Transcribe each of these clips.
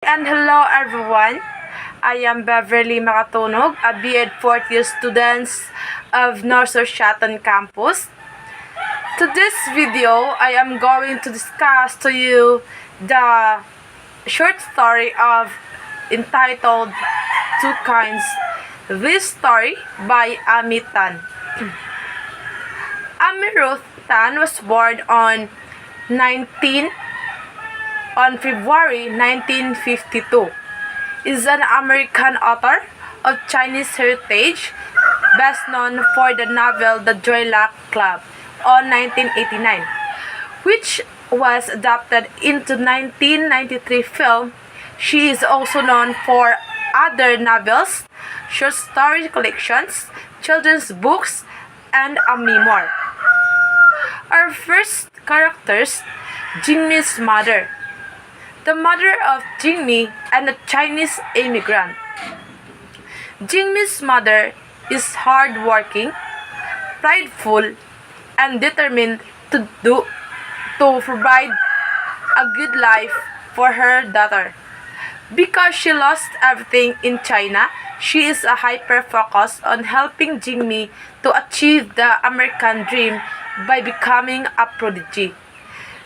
And hello everyone, I am Beverly Macatunog, a BSED fourth year student of North Suyuan campus. To this video, I am going to discuss to you the short story of entitled Two Kinds. This story by Ami Tan. Ami Ruth Tan was born on February 1952, is an American author of Chinese heritage, best known for the novel The Joy Luck Club on 1989, which was adapted into 1993 film. She is also known for other novels, short story collections, children's books, and a memoir. Our first characters, Jingmi's mother. The mother of Jingmi and a Chinese immigrant. Jingmi's mother is hardworking, prideful, and determined to provide a good life for her daughter. Because she lost everything in China, she is a hyper-focused on helping Jingmi to achieve the American dream by becoming a prodigy.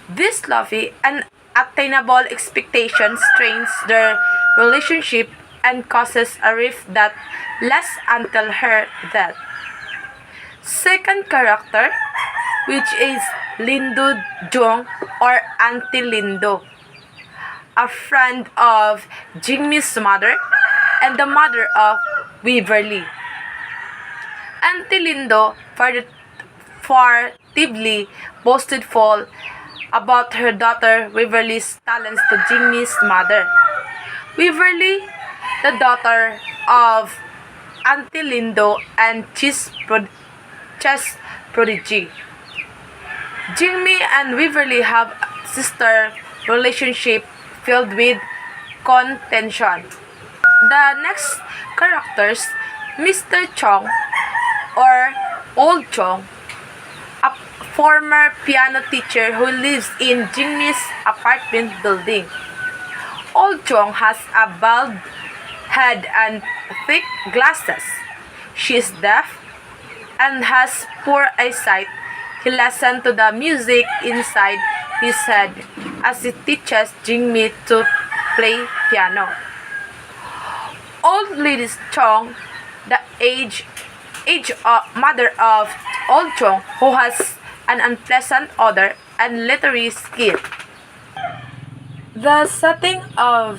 This lofty and attainable expectation strains their relationship and causes a rift that lasts until her death. Second character, which is Lindo Jong or Auntie Lindo, a friend of Jingmi's mother and the mother of Beverly. Auntie Lindo furtively boastful about her daughter Beverly's talents to Jingmi's mother. Beverly, the daughter of Auntie Lindo and chess prodigy. Jingmi and Beverly have a sister relationship filled with contention. The next characters, Mr. Chong or Old Chong, a former piano teacher who lives in Jingmi's apartment building. Old Chong has a bald head and thick glasses. She is deaf and has poor eyesight. He listens to the music inside his head as he teaches Jingmi to play piano. Old Lady Chong, the mother of Old Chong, who has an unpleasant odor and leathery skin. The setting of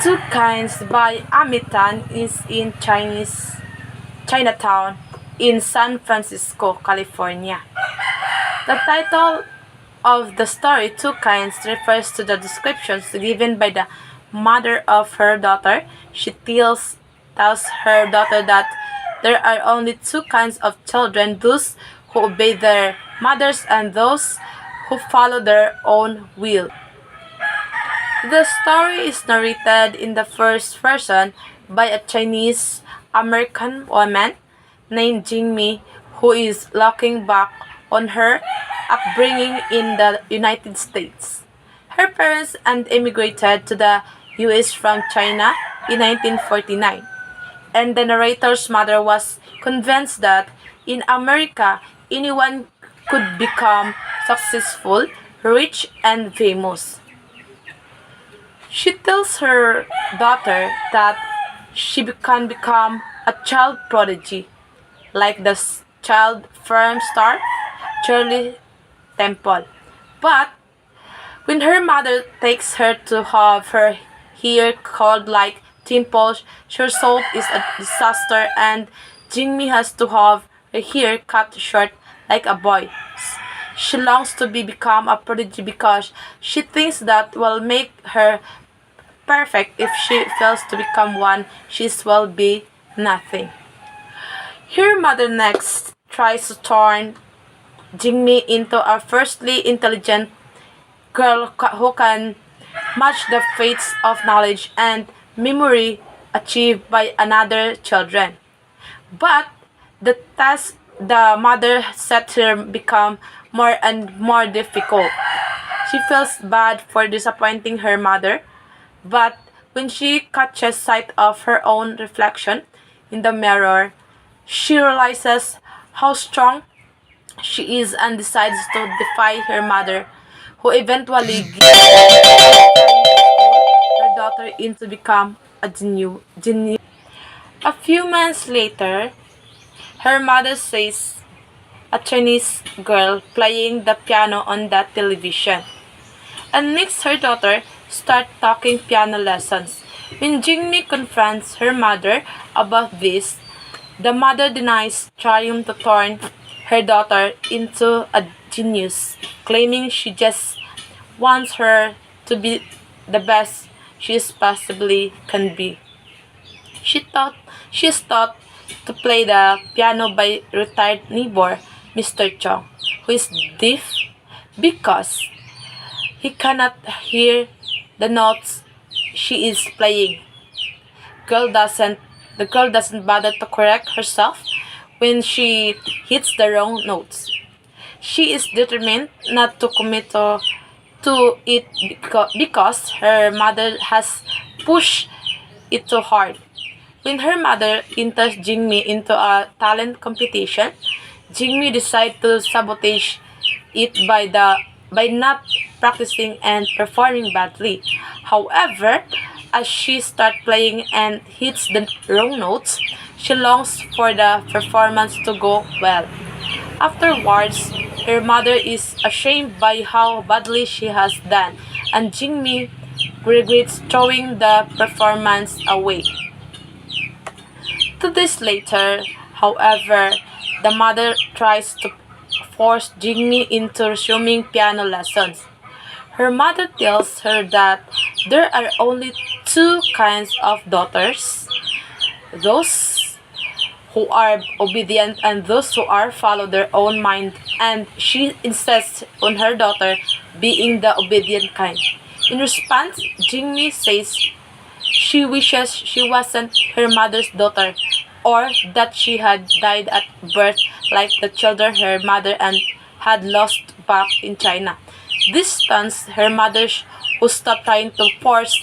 Two Kinds by Ami Tan is in Chinatown in San Francisco, California. The title of the story, Two Kinds, refers to the descriptions given by the mother of her daughter. She tells her daughter that there are only two kinds of children, those who obey their mothers and those who follow their own will. The story is narrated in the first person by a Chinese American woman named Jingmi, who is looking back on her upbringing in the United States. Her parents immigrated to the US from China in 1949, and the narrator's mother was convinced that in America, anyone could become successful, rich, and famous. She tells her daughter that she can become a child prodigy, like the child film star Shirley Temple. But when her mother takes her to have her hair curled like Temple, her result is a disaster, and Jingmi has to have her hair cut short like a boy's. She longs to become a prodigy because she thinks that will make her perfect. If she fails to become one, she will be nothing. Her mother next tries to turn Jingmi into a firstly intelligent girl who can match the fates of knowledge and memory achieved by another children. But the task the mother set her become more and more difficult. She feels bad for disappointing her mother, but when she catches sight of her own reflection in the mirror, she realizes how strong she is and decides to defy her mother, who eventually gives her daughter in to become a genius. A few months later, her mother says a Chinese girl playing the piano on the television and makes her daughter start taking piano lessons. When Jingmi confronts her mother about this, the mother denies trying to turn her daughter into a genius, claiming she just wants her to be the best she possibly can be. She is taught to play the piano by retired neighbor Mr. Chong, who is deaf because he cannot hear the notes she is playing. Girl doesn't the girl doesn't bother to correct herself when she hits the wrong notes. She is determined not to commit to it because her mother has pushed it too hard. When her mother enters Jingmi into a talent competition, Jingmi decides to sabotage it by not practicing and performing badly. However, as she starts playing and hits the wrong notes, she longs for the performance to go well. Afterwards, her mother is ashamed by how badly she has done, and Jingmi regrets throwing the performance away. 2 days later, however, the mother tries to force Jingmi into resuming piano lessons. Her mother tells her that there are only two kinds of daughters, those who are obedient and those who are follow their own mind, and she insists on her daughter being the obedient kind. In response, Jingmi says she wishes she wasn't her mother's daughter or that she had died at birth like the children her mother and had lost back in China. This stuns her mother, who stopped trying to force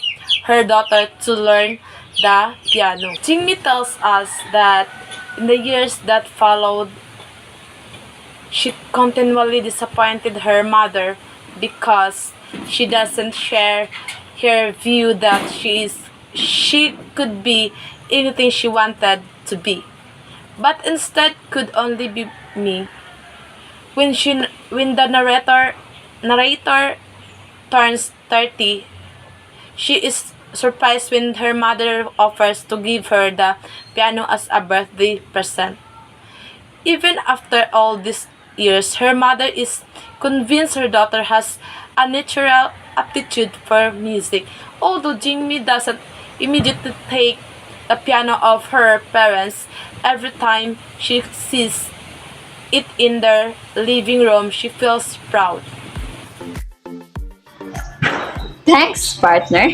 her daughter to learn the piano. Jingmi tells us that in the years that followed, she continually disappointed her mother because she doesn't share her view that she could be anything she wanted to be, but instead could only be me. When the narrator turns 30, she is surprised when her mother offers to give her the piano as a birthday present. Even after all these years, her mother is convinced her daughter has a natural aptitude for music. Although Jingmi doesn't immediately take the piano of her parents, every time she sees it in their living room, she feels proud. Thanks, partner.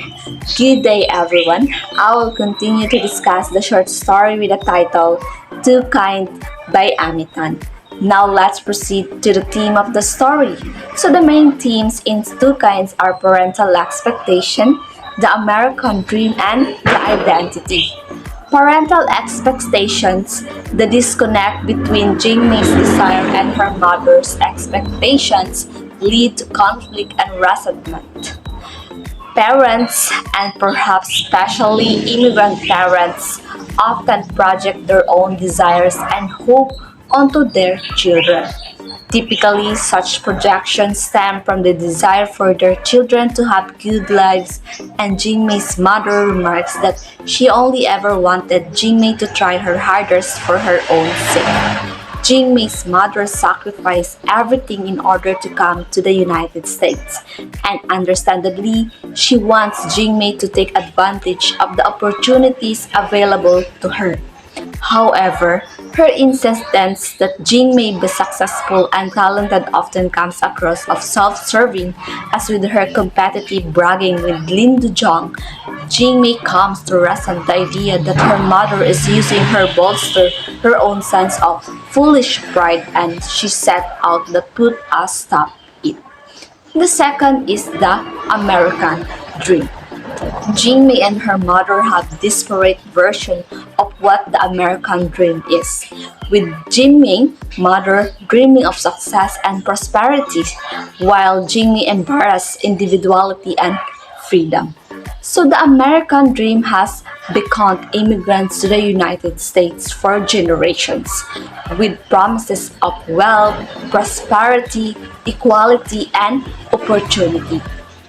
Good day, everyone. I will continue to discuss the short story with the title Too Kind by Amitan. Now let's proceed to the theme of the story. So the main themes in Two Kinds are parental expectation, the American dream, and the identity. Parental expectations, the disconnect between Jamie's desire and her mother's expectations, lead to conflict and resentment. Parents, and perhaps especially immigrant parents, often project their own desires and hope onto their children. Typically, such projections stem from the desire for their children to have good lives, and Jingmei's mother remarks that she only ever wanted Jingmei to try her hardest for her own sake. Jingmei's mother sacrificed everything in order to come to the United States, and understandably, she wants Jingmei to take advantage of the opportunities available to her. However, her insistence that Jingmei be successful and talented often comes across as self-serving, as with her competitive bragging with Lin Duzhong. Jingmei comes to resent the idea that her mother is using her bolster her own sense of foolish pride, and she set out to put a stop it. The second is the American dream. Jingmei and her mother have disparate version of what the American dream is. With Jingmei, mother dreaming of success and prosperity, while Jingmei embraces individuality and freedom. So the American dream has beckoned immigrants to the United States for generations, with promises of wealth, prosperity, equality, and opportunity.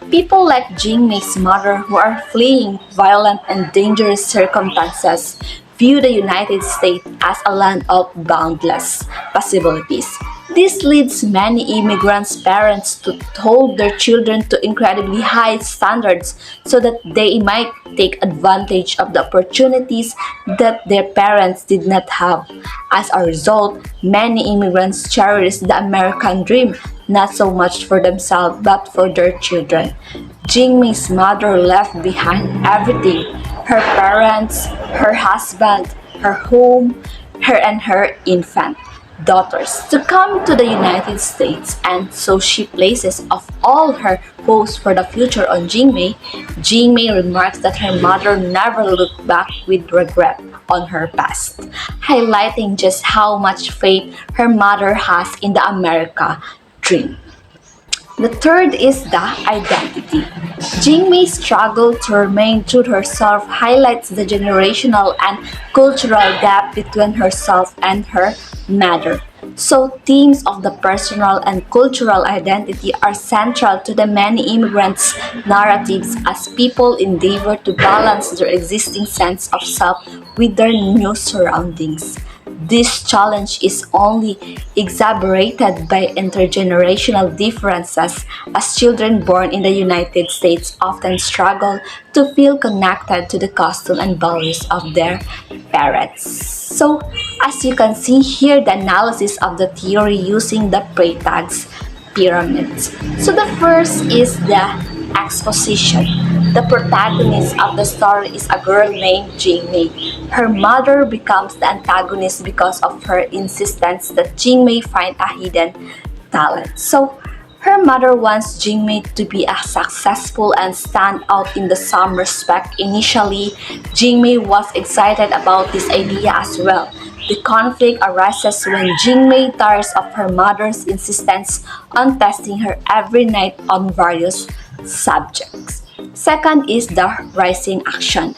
People like Jingmei's mother who are fleeing violent and dangerous circumstances view the United States as a land of boundless possibilities. This leads many immigrants' parents to hold their children to incredibly high standards so that they might take advantage of the opportunities that their parents did not have. As a result, many immigrants cherish the American dream not so much for themselves but for their children. Jingmei's mother left behind everything: her parents, her husband, her home, her and her infant daughters to come to the United States, and so she places of all her hopes for the future on Jingmei. Jingmei remarks that her mother never looked back with regret on her past, highlighting just how much faith her mother has in the America dream. The third is the identity. Jingmei's struggle to remain true to herself highlights the generational and cultural gap between herself and her mother. So, themes of the personal and cultural identity are central to the many immigrants' narratives as people endeavor to balance their existing sense of self with their new surroundings. This challenge is only exacerbated by intergenerational differences, as children born in the United States often struggle to feel connected to the custom and values of their parents. So, as you can see here, the analysis of the theory using the Freytag's pyramids. So, the first is the exposition. The protagonist of the story is a girl named Jingmei. Her mother becomes the antagonist because of her insistence that Jingmei find a hidden talent. So, her mother wants Jingmei to be a successful and stand out in the some respect. Initially, Jingmei was excited about this idea as well. The conflict arises when Jingmei tires of her mother's insistence on testing her every night on various subjects. Second is the rising action.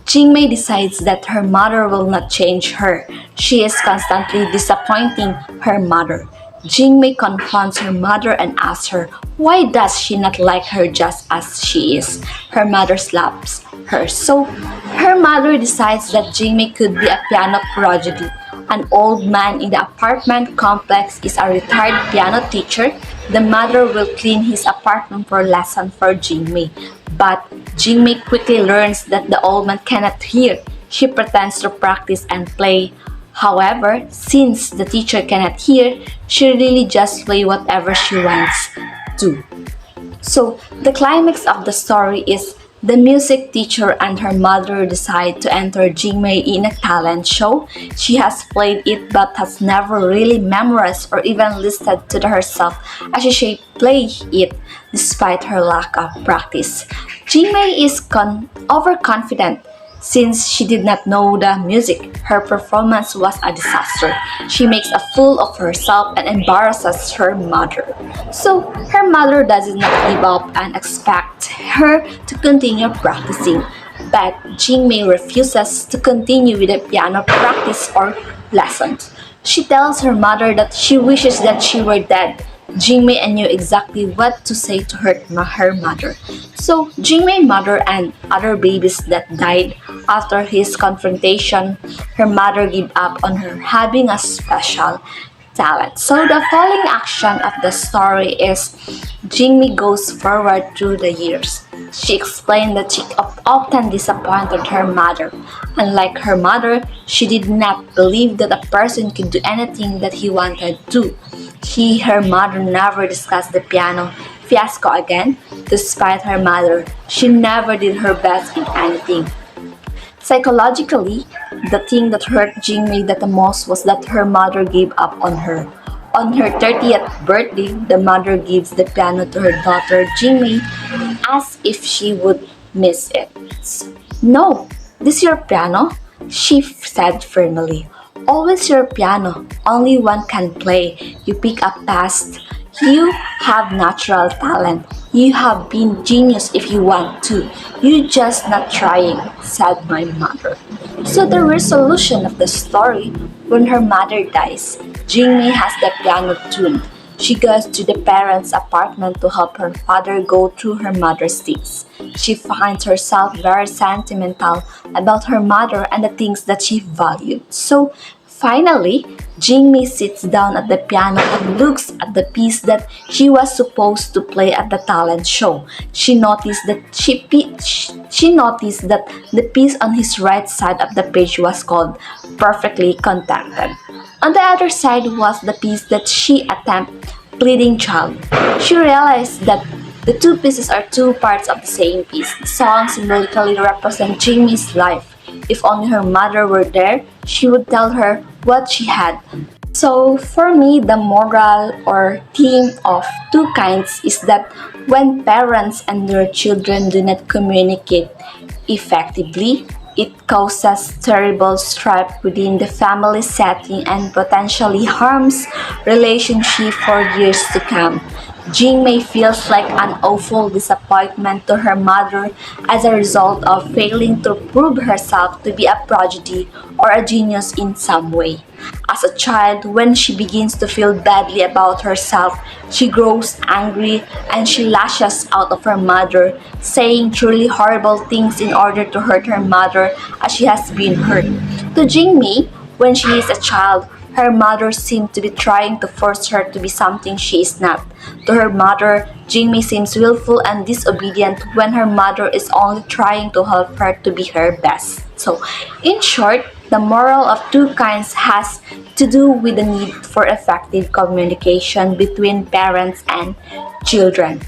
Jingmei decides that her mother will not change her. She is constantly disappointing her mother. Jingmei confronts her mother and asks her why does she not like her just as she is. Her mother slaps her. So her mother decides that Jingmei could be a piano prodigy. An old man in the apartment complex is a retired piano teacher. The mother will clean his apartment for lessons for Jingmei. But Jingmei quickly learns that the old man cannot hear. She pretends to practice and play. However, since the teacher cannot hear, she really just play whatever she wants to. So, the climax of the story is the music teacher and her mother decide to enter Jingmei in a talent show. She has played it but has never really memorized or even listed to herself as she play it despite her lack of practice. Jingmei is overconfident. Since she did not know the music, her performance was a disaster. She makes a fool of herself and embarrasses her mother. So, her mother does not give up and expects her to continue practicing. But Jingmei refuses to continue with the piano practice or lessons. She tells her mother that she wishes that she were dead. Jingmei knew exactly what to say to her mother. So, Jingmei's mother and other babies that died after his confrontation, her mother gave up on her having a special talent. So, the following action of the story is Jingmei goes forward through the years. She explained that she often disappointed her mother. Unlike her mother, she did not believe that a person could do anything that he wanted to. Her mother never discussed the piano fiasco again. Despite her mother, she never did her best in anything. Psychologically, the thing that hurt Jingmei the most was that her mother gave up on her. On her 30th birthday, the mother gives the piano to her daughter Jingmei as if she would miss it. No, this your piano? She said firmly. Always your piano. Only one can play. You pick up past. You have natural talent. You have been genius if you want to. You just not trying, said my mother. So the resolution of the story, when her mother dies, Jingmei has the piano tuned. She goes to the parents' apartment to help her father go through her mother's things. She finds herself very sentimental about her mother and the things that she valued. So finally, Jingmei sits down at the piano and looks at the piece that she was supposed to play at the talent show. She noticed that the piece on his right side of the page was called Perfectly Contented. On the other side was the piece that she attempted, Pleading Child. She realized that the two pieces are two parts of the same piece. The song symbolically represents Jamie's life. If only her mother were there, she would tell her what she had. So for me, the moral or theme of Two Kinds is that when parents and their children do not communicate effectively, it causes terrible strife within the family setting and potentially harms relationship for years to come. Jingmei feels like an awful disappointment to her mother as a result of failing to prove herself to be a prodigy or a genius in some way. As a child, when she begins to feel badly about herself, she grows angry and she lashes out at her mother, saying truly horrible things in order to hurt her mother as she has been hurt. To Jingmei, when she is a child, her mother seemed to be trying to force her to be something she is not. To her mother, Jingmei seems willful and disobedient when her mother is only trying to help her to be her best. So, in short, the moral of Two Kinds has to do with the need for effective communication between parents and children.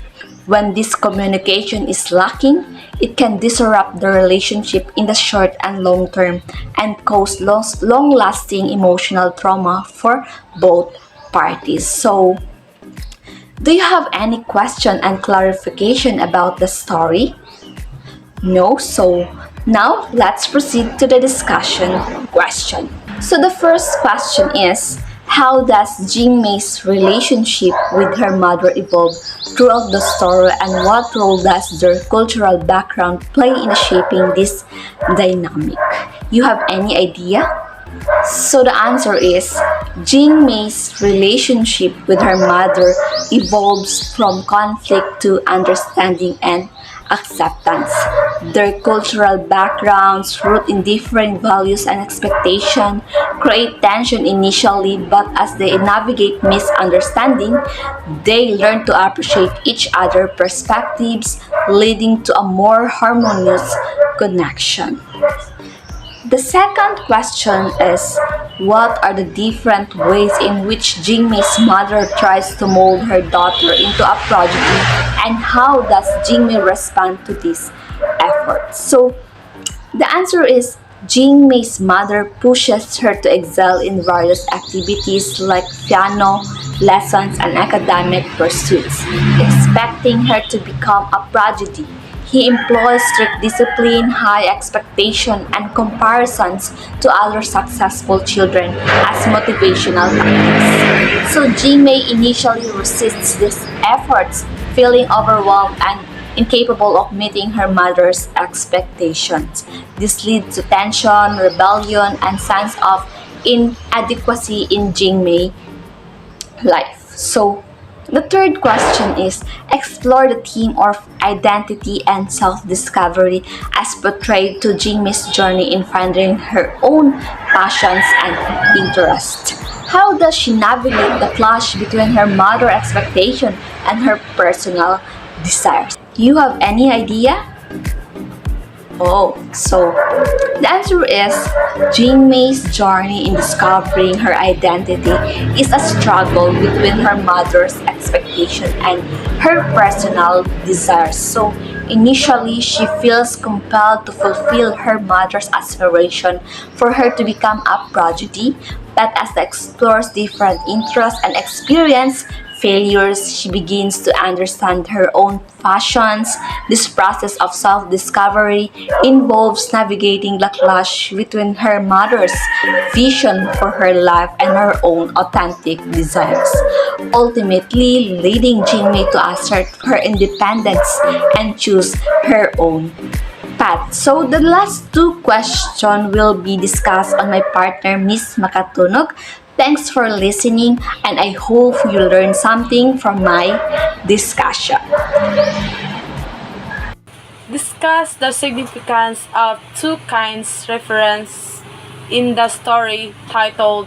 When this communication is lacking, it can disrupt the relationship in the short and long term and cause long-lasting emotional trauma for both parties. So, do you have any question and clarification about the story? No? So, now let's proceed to the discussion question. So, the first question is, how does Jingmei's relationship with her mother evolve throughout the story and what role does their cultural background play in shaping this dynamic? You have any idea? So the answer is, Jingmei's relationship with her mother evolves from conflict to understanding and acceptance. Their cultural backgrounds, root in different values and expectations, create tension initially, but as they navigate misunderstanding, they learn to appreciate each other's perspectives, leading to a more harmonious connection. The second question is, what are the different ways in which Jingmei's mother tries to mold her daughter into a prodigy, and how does Jingmei respond to these efforts? So, the answer is, Jingmei's mother pushes her to excel in various activities like piano lessons and academic pursuits, expecting her to become a prodigy. He employs strict discipline, high expectation, and comparisons to other successful children as motivational factors. So Jingmei initially resists these efforts, feeling overwhelmed and incapable of meeting her mother's expectations. This leads to tension, rebellion, and sense of inadequacy in Jingmei life. So the third question is, explore the theme of identity and self-discovery as portrayed to Jingmei's journey in finding her own passions and interests. How does she navigate the clash between her mother expectation and her personal desires? You have any idea? Oh, so the answer is Jingmei's journey in discovering her identity is a struggle between her mother's expectation and her personal desires. So initially, she feels compelled to fulfill her mother's aspiration for her to become a prodigy, but as she explores different interests and experience failures, she begins to understand her own passions. This process of self discovery involves navigating the clash between her mother's vision for her life and her own authentic desires, ultimately leading Jingmei to assert her independence and choose her own path. So the last two questions will be discussed on my partner, Miss Macatunog. Thanks for listening, and I hope you learned something from my discussion. Discuss the significance of two kinds reference in the story title.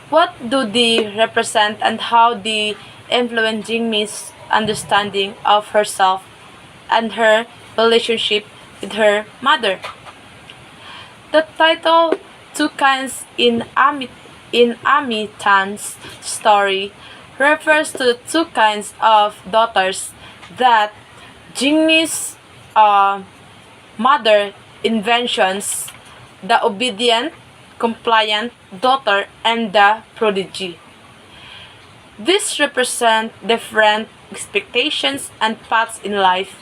What do they represent and how they influence Jingmi's understanding of herself and her relationship with her mother? The title Two Kinds in Amitan's story refers to the two kinds of daughters that Jingmi's mother inventions, the obedient, compliant daughter and the prodigy. These represent different expectations and paths in life.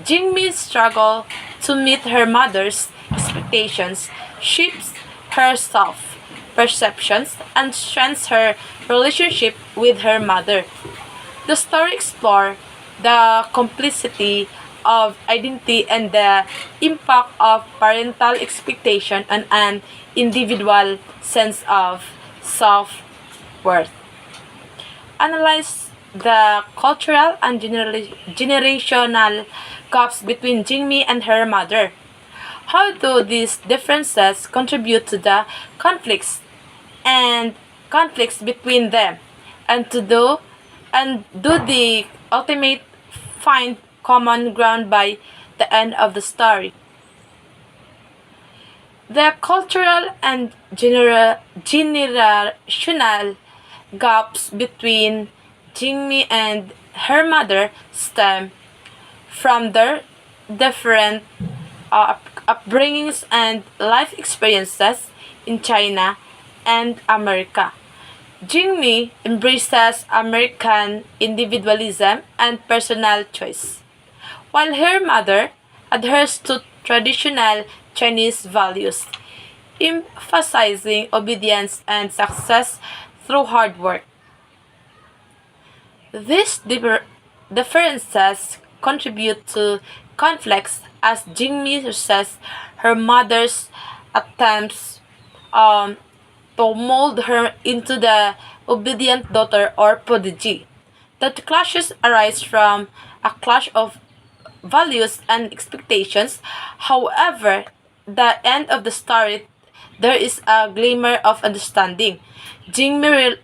Jingmi's struggle to meet her mother's expectations shapes her self-perceptions and strengthens her relationship with her mother. The story explores the complexity of identity and the impact of parental expectation on an individual sense of self-worth. Analyze the cultural and generational gaps between Jingmi and her mother. How do these differences contribute to the conflicts between them? And do they ultimately find common ground by the end of the story? The cultural and generational gaps between Jingmi and her mother stem from their different upbringings and life experiences in China and America. Jingmi embraces American individualism and personal choice, while her mother adheres to traditional Chinese values, emphasizing obedience and success through hard work. These differences contribute to conflicts as Jingmi resists her mother's attempts to mold her into the obedient daughter or prodigy. The clashes arise from a clash of values and expectations. However, the end of the story, there is a glimmer of understanding. Jingmi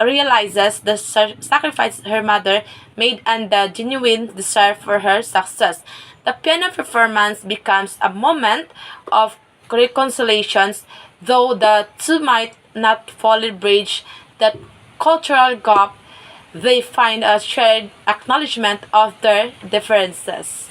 realizes the sacrifice her mother made and the genuine desire for her success. The piano performance becomes a moment of reconciliation, though the two might not fully bridge that cultural gap. They find a shared acknowledgement of their differences.